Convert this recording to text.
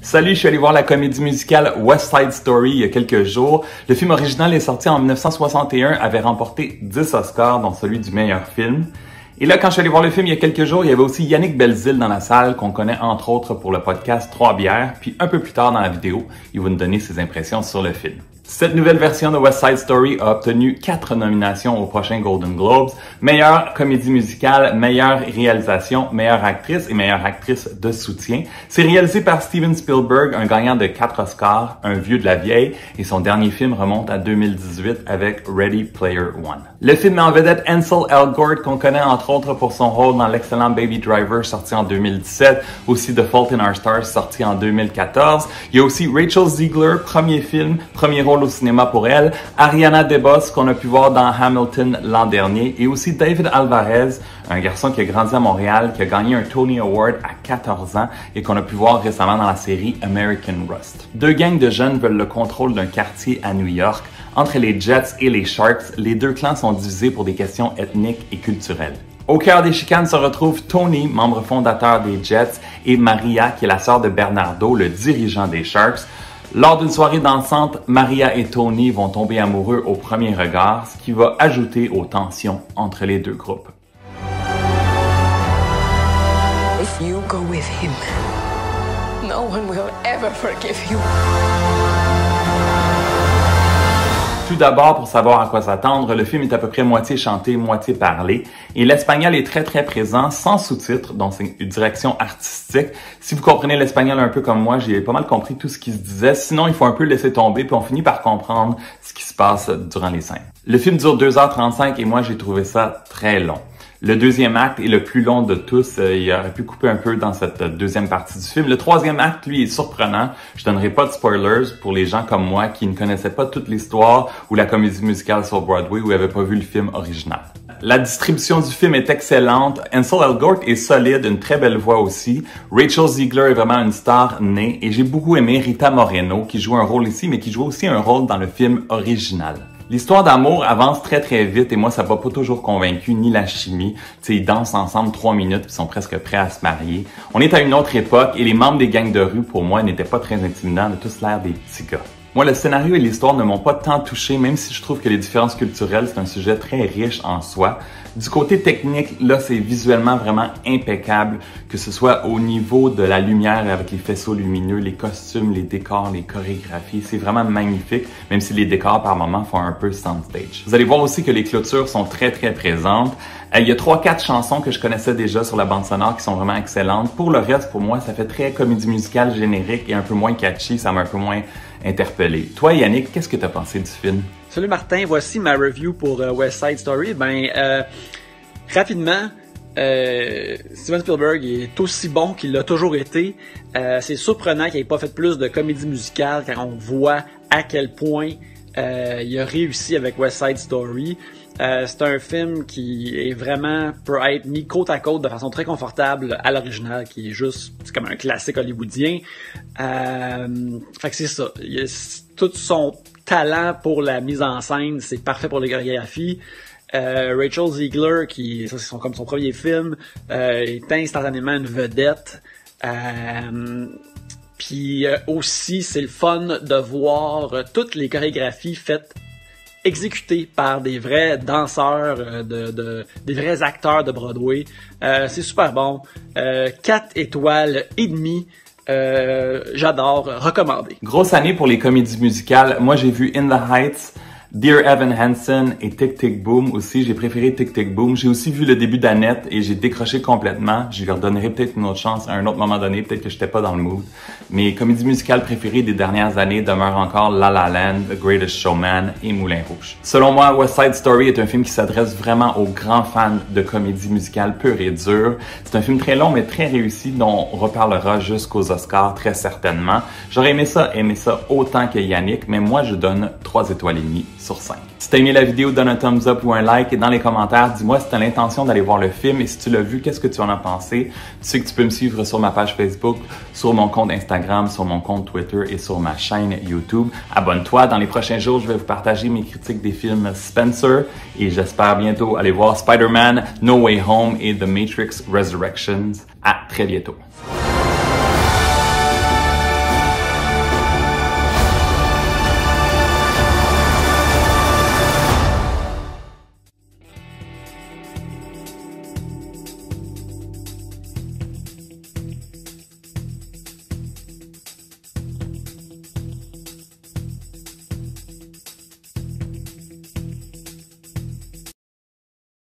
Salut, je suis allé voir la comédie musicale West Side Story il y a quelques jours. Le film original est sorti en 1961, avait remporté 10 Oscars, dont celui du meilleur film. Et là, quand je suis allé voir le film il y a quelques jours, il y avait aussi Yannick Belzile dans la salle, qu'on connaît entre autres pour le podcast 3 bières. Puis un peu plus tard dans la vidéo, il va nous donner ses impressions sur le film. Cette nouvelle version de West Side Story a obtenu 4 nominations aux prochains Golden Globes. Meilleure comédie musicale, meilleure réalisation, meilleure actrice et meilleure actrice de soutien. C'est réalisé par Steven Spielberg, un gagnant de 4 Oscars, un vieux de la vieille, et son dernier film remonte à 2018 avec Ready Player One. Le film met en vedette Ansel Elgort, qu'on connaît entre autres pour son rôle dans l'excellent Baby Driver sorti en 2017, aussi The Fault in Our Stars sorti en 2014. Il y a aussi Rachel Zegler, premier film, premier rôle au cinéma pour elle, Ariana DeBose qu'on a pu voir dans Hamilton l'an dernier, et aussi David Alvarez, un garçon qui a grandi à Montréal, qui a gagné un Tony Award à 14 ans et qu'on a pu voir récemment dans la série American Rust. Deux gangs de jeunes veulent le contrôle d'un quartier à New York. Entre les Jets et les Sharks, les deux clans sont divisés pour des questions ethniques et culturelles. Au cœur des chicanes se retrouvent Tony, membre fondateur des Jets, et Maria, qui est la sœur de Bernardo, le dirigeant des Sharks. Lors d'une soirée dansante, Maria et Tony vont tomber amoureux au premier regard, ce qui va ajouter aux tensions entre les deux groupes. If you go with him, no one will ever forgive you. Tout d'abord, pour savoir à quoi s'attendre, le film est à peu près moitié chanté, moitié parlé, et l'espagnol est très présent, sans sous-titres, donc c'est une direction artistique. Si vous comprenez l'espagnol un peu comme moi, j'ai pas mal compris tout ce qui se disait, sinon il faut un peu laisser tomber, puis on finit par comprendre ce qui se passe durant les scènes. Le film dure 2h35 et moi j'ai trouvé ça très long. Le deuxième acte est le plus long de tous. Il aurait pu couper un peu dans cette deuxième partie du film. Le troisième acte, lui, est surprenant. Je donnerai pas de spoilers pour les gens comme moi qui ne connaissaient pas toute l'histoire ou la comédie musicale sur Broadway ou n'avaient pas vu le film original. La distribution du film est excellente. Ansel Elgort est solide, une très belle voix aussi. Rachel Zegler est vraiment une star née. Et j'ai beaucoup aimé Rita Moreno qui joue un rôle ici, mais qui joue aussi un rôle dans le film original. L'histoire d'amour avance très vite et moi ça m'a pas toujours convaincu, ni la chimie. Tu sais, ils dansent ensemble 3 minutes puis sont presque prêts à se marier. On est à une autre époque et les membres des gangs de rue pour moi n'étaient pas très intimidants, de tous l'air des petits gars. Moi, le scénario et l'histoire ne m'ont pas tant touché, même si je trouve que les différences culturelles, c'est un sujet très riche en soi. Du côté technique, là, c'est visuellement vraiment impeccable, que ce soit au niveau de la lumière avec les faisceaux lumineux, les costumes, les décors, les chorégraphies. C'est vraiment magnifique, même si les décors par moments font un peu soundstage. Vous allez voir aussi que les clôtures sont très présentes. Il y a 3-4 chansons que je connaissais déjà sur la bande sonore qui sont vraiment excellentes. Pour le reste, pour moi, ça fait très comédie musicale générique et un peu moins catchy, ça m'a un peu moins interpellé. Toi, Yannick, qu'est-ce que tu as pensé du film? Salut Martin, voici ma review pour West Side Story. Rapidement, Steven Spielberg est aussi bon qu'il l'a toujours été. C'est surprenant qu'il n'ait pas fait plus de comédie musicale car on voit à quel point il a réussi avec West Side Story. C'est un film qui est vraiment peut être mis côte à côte de façon très confortable à l'original, qui est juste c'est comme un classique hollywoodien. Fait que c'est ça. Tout son talent pour la mise en scène, c'est parfait pour les chorégraphies. Rachel Zegler, qui ça c'est comme son premier film, est instantanément une vedette. Puis aussi, c'est le fun de voir toutes les chorégraphies faites exécuté par des vrais danseurs, des vrais acteurs de Broadway. C'est super bon. 4 étoiles et demie. J'adore, recommandé. Grosse année pour les comédies musicales. Moi, j'ai vu In the Heights, Dear Evan Hansen et Tick Tick Boom aussi. J'ai préféré Tick Tick Boom. J'ai aussi vu le début d'Annette et j'ai décroché complètement. Je leur donnerai peut-être une autre chance à un autre moment donné. Peut-être que j'étais pas dans le mood. Mes comédies musicales préférées des dernières années demeurent encore La La Land, The Greatest Showman et Moulin Rouge. Selon moi, West Side Story est un film qui s'adresse vraiment aux grands fans de comédie musicale pure et dure. C'est un film très long mais très réussi dont on reparlera jusqu'aux Oscars très certainement. J'aurais aimé ça autant que Yannick, mais moi je donne 3 étoiles et demie sur 5. Si t'as aimé la vidéo, donne un thumbs up ou un like et dans les commentaires, dis-moi si t'as l'intention d'aller voir le film et si tu l'as vu, qu'est-ce que tu en as pensé. Tu sais que tu peux me suivre sur ma page Facebook, sur mon compte Instagram, sur mon compte Twitter et sur ma chaîne YouTube. Abonne-toi, dans les prochains jours, je vais vous partager mes critiques des films Spencer et j'espère bientôt aller voir Spider-Man, No Way Home et The Matrix Resurrections. À très bientôt.